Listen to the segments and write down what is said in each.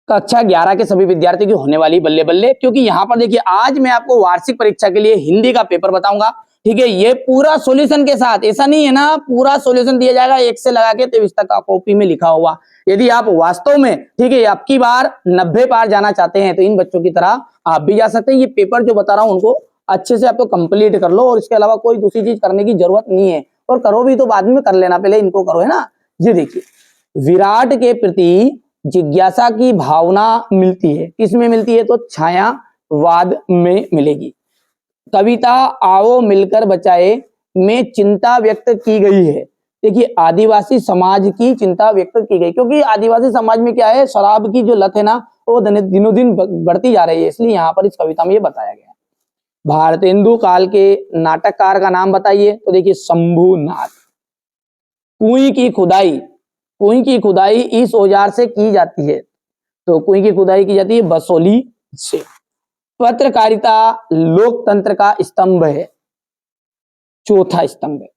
कक्षा 11 के सभी विद्यार्थियों की होने वाली बल्ले बल्ले, क्योंकि यहाँ पर देखिए आज मैं आपको वार्षिक परीक्षा के लिए हिंदी का पेपर बताऊंगा। ठीक है, ये पूरा सॉल्यूशन के साथ, ऐसा नहीं है ना पूरा सॉल्यूशन दिया जाएगा एक से लगा के 23 तक का कॉपी में लिखा हुआ। यदि आप वास्तव में ठीक है आपकी बार 90 पार जाना चाहते हैं तो इन बच्चों की तरह आप भी जा सकते हैं। ये पेपर जो बता रहा हूं उनको अच्छे से आपको कंप्लीट कर लो और इसके अलावा कोई दूसरी चीज करने की जरूरत नहीं है, और करो भी तो बाद में कर लेना, पहले इनको करो, है ना। ये देखिए, विराट के प्रति जिज्ञासा की भावना मिलती है, किसमें मिलती है तो छायावाद में मिलेगी। कविता आओ मिलकर बचाए में चिंता व्यक्त की गई है। देखिए आदिवासी समाज की चिंता व्यक्त की गई, क्योंकि आदिवासी समाज में क्या है, शराब की जो लत है ना वो दिनों दिन बढ़ती जा रही है, इसलिए यहाँ पर इस कविता में ये बताया गया है। भारतेंदु काल के नाटककार का नाम बताइए, तो देखिए शंभुनाथ। कुएं की खुदाई, कुएं की खुदाई इस औजार से की जाती है, तो कुएं की खुदाई की जाती है बसोली से। पत्रकारिता लोकतंत्र का स्तंभ है, चौथा स्तंभ है।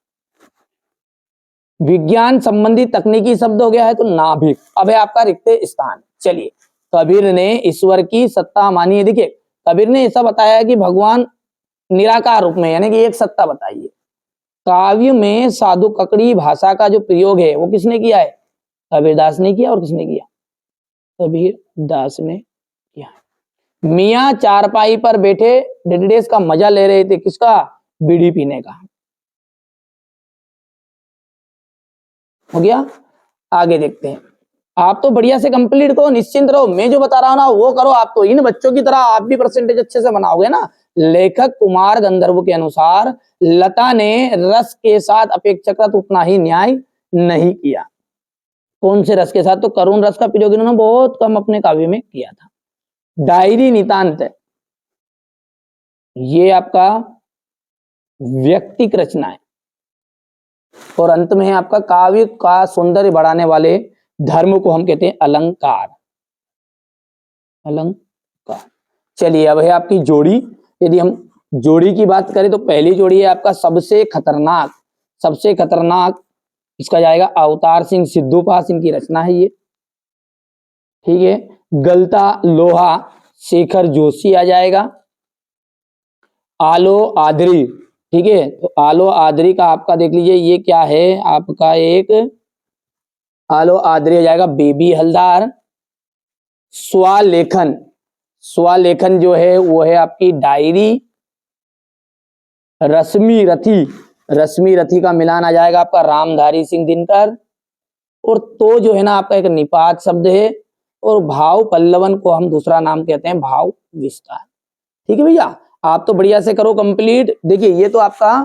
विज्ञान संबंधी तकनीकी शब्द हो गया है तो नाभिक। अब है आपका रिक्त स्थान। चलिए, कबीर ने ईश्वर की सत्ता मानी है। देखिए कबीर ने ऐसा बताया कि भगवान निराकार रूप में, यानी कि एक सत्ता बताइए। काव्य में साधु ककड़ी भाषा का जो प्रयोग है वो किसने किया है, कबीरदास ने किया। और किसने किया, कबीरदास ने किया। मियां चारपाई पर बैठे डेडेस का मजा ले रहे थे, किसका, बीड़ी पीने का। हो गया, आगे देखते हैं। आप तो बढ़िया से कंप्लीट करो, निश्चिंत रहो, मैं जो बता रहा हूं ना वो करो। आप तो इन बच्चों की तरह आप भी परसेंटेज अच्छे से बनाओगे ना। लेखक कुमार गंधर्व के अनुसार लता ने रस के साथ अपेक्षाकृत उतना ही न्याय नहीं किया। कौन से रस के साथ, तो करुण रस का प्रयोग इन्होंने बहुत कम अपने काव्य में किया था। डायरी नितांत, ये आपका व्यक्तिक रचना है। और अंत में है आपका काव्य का सौंदर्य बढ़ाने वाले धर्म को हम कहते हैं अलंकार। अलंकार। चलिए अब है आपकी जोड़ी। यदि हम जोड़ी की बात करें तो पहली जोड़ी है आपका सबसे खतरनाक। सबसे खतरनाक इसका जाएगा अवतार सिंह सिद्धू पास, इनकी रचना है ये। ठीक है, गलता लोहा शेखर जोशी आ जाएगा। आलो आदरी, ठीक है, तो आलो आदरी का आपका देख लीजिए ये क्या है, आपका एक आलो आदरी आ जाएगा बेबी हलदार। स्वलेखन, स्वलेखन जो है वो है आपकी डायरी। रश्मि रथी, रश्मि रथी का मिलान आ जाएगा आपका रामधारी सिंह दिनकर। और तो जो है ना आपका एक निपात शब्द है। और भाव पल्लवन को हम दूसरा नाम कहते हैं भाव विस्तार। ठीक है भैया, आप तो बढ़िया से करो कंप्लीट। देखिए ये तो आपका,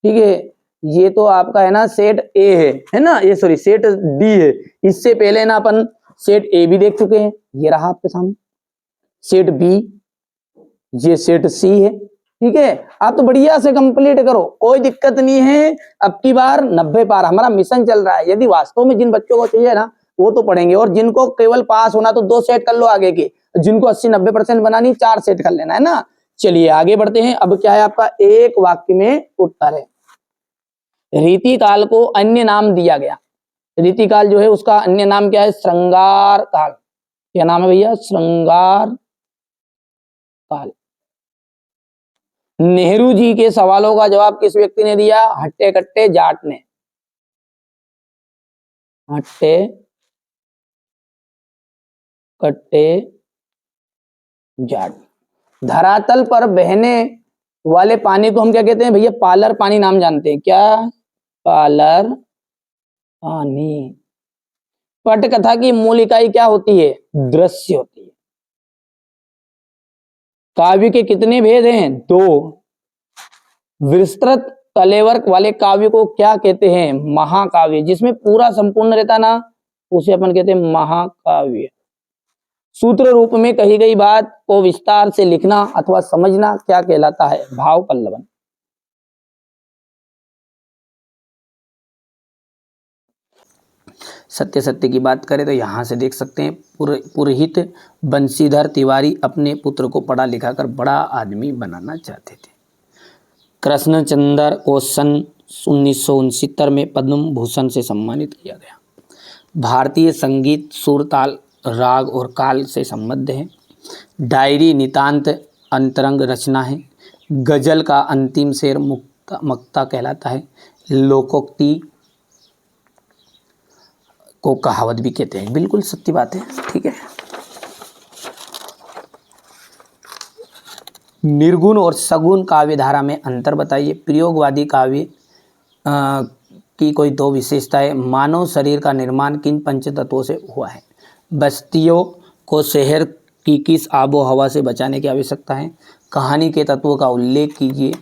ठीक है, ये तो आपका है ना सेट ए है ना, ये सॉरी सेट डी है। इससे पहले ना अपन सेट ए भी देख चुके हैं, ये रहा आपके सामने सेट बी, ये सेट सी है। ठीक है, आप तो बढ़िया से कंप्लीट करो, कोई दिक्कत नहीं है। अब की बार 90 पार हमारा मिशन चल रहा है। यदि वास्तव में जिन बच्चों को चाहिए ना वो तो पढ़ेंगे, और जिनको केवल पास होना तो 2 सेट कर लो आगे के, जिनको 80-90% बनानी 4 सेट कर लेना है ना। चलिए आगे बढ़ते हैं। अब क्या है आपका एक वाक्य में उत्तर है। रीतिकाल को अन्य नाम दिया गया। रीतिकाल जो है उसका अन्य नाम क्या है, श्रृंगार काल। क्या नाम है भैया, श्रृंगार काल। नेहरू जी के सवालों का जवाब किस व्यक्ति ने दिया, हट्टे कट्टे जाट ने। हट्टे कट्टे जाट। धरातल पर बहने वाले पानी को हम क्या कहते हैं भैया, पालर पानी नाम जानते हैं क्या, पालर पानी। पटकथा की मूल इकाई क्या होती है, दृश्य होती है। काव्य के कितने भेद हैं, 2। विस्तृत कलेवर वाले काव्य को क्या कहते हैं, महाकाव्य। जिसमें पूरा संपूर्ण रहता ना उसे अपन कहते हैं महाकाव्य। सूत्र रूप में कही गई बात को विस्तार से लिखना अथवा समझना क्या कहलाता है, भाव पल्लवन। सत्य सत्य की बात करें तो यहां से देख सकते हैं, पुरोहित बंशीधर तिवारी अपने पुत्र को पढ़ा लिखा कर बड़ा आदमी बनाना चाहते थे। कृष्णचंद्र को सन 1969 में पद्म भूषण से सम्मानित किया गया। भारतीय संगीत सुर ताल राग और काल से संबद्ध है। डायरी नितांत अंतरंग रचना है। गजल का अंतिम शेर मुक्ता कहलाता है। लोकोक्ति को कहावत भी कहते हैं। बिल्कुल सत्य बात है, ठीक है। निर्गुण और सगुण काव्य धारा में अंतर बताइए। प्रयोगवादी काव्य की कोई दो विशेषताएं। मानव शरीर का निर्माण किन पंच तत्वों से हुआ है। बस्तियों को शहर की किस आबो हवा से बचाने की आवश्यकता है। कहानी के तत्वों का उल्लेख कीजिए।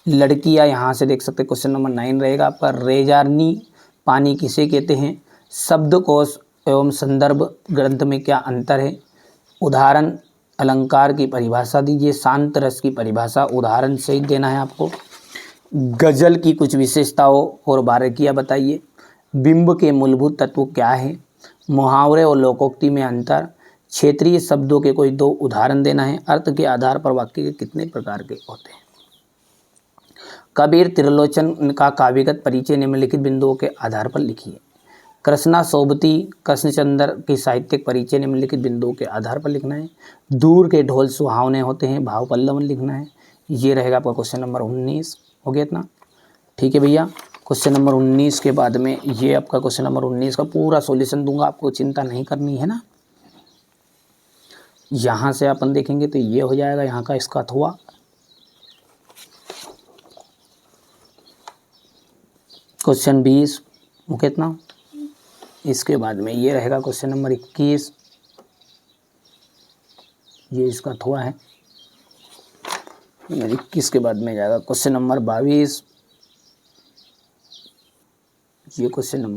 लड़कियां यहाँ से देख सकते, क्वेश्चन नंबर 9 रहेगा आपका। रेजारनी पानी किसे कहते हैं। शब्दकोश एवं संदर्भ ग्रंथ में क्या अंतर है। उदाहरण अलंकार की परिभाषा दीजिए। शांत रस की परिभाषा उदाहरण सहित देना है आपको। गजल की कुछ विशेषताओं और बारीकियां बताइए। बिंब के मूलभूत तत्व क्या है। मुहावरे और लोकोक्ति में अंतर। क्षेत्रीय शब्दों के कोई दो उदाहरण देना है। अर्थ के आधार पर वाक्य के कितने प्रकार के होते हैं। कबीर त्रिलोचन का काव्यगत परिचय निम्नलिखित बिंदुओं के आधार पर लिखिए। कृष्णा सोबती कृष्णचंद्र की साहित्यिक परिचय निम्नलिखित बिंदुओं के आधार पर लिखना है। दूर के ढोल सुहावने होते हैं, भाव पल्लवन लिखना है। ये रहेगा आपका क्वेश्चन नंबर 19। हो गया इतना, ठीक है भैया। क्वेश्चन नंबर 19 के बाद में ये आपका क्वेश्चन नंबर 19 का पूरा सॉल्यूशन दूंगा, आपको चिंता नहीं करनी है ना। यहाँ से अपन देखेंगे तो ये हो जाएगा यहाँ का इसका अथवा। क्वेश्चन 20 हो गया इतना। इसके बाद में ये रहेगा क्वेश्चन नंबर 21, ये इसका अथवा है। 21 के बाद में जाएगा क्वेश्चन नंबर 22, ये क्वेश्चन नंबर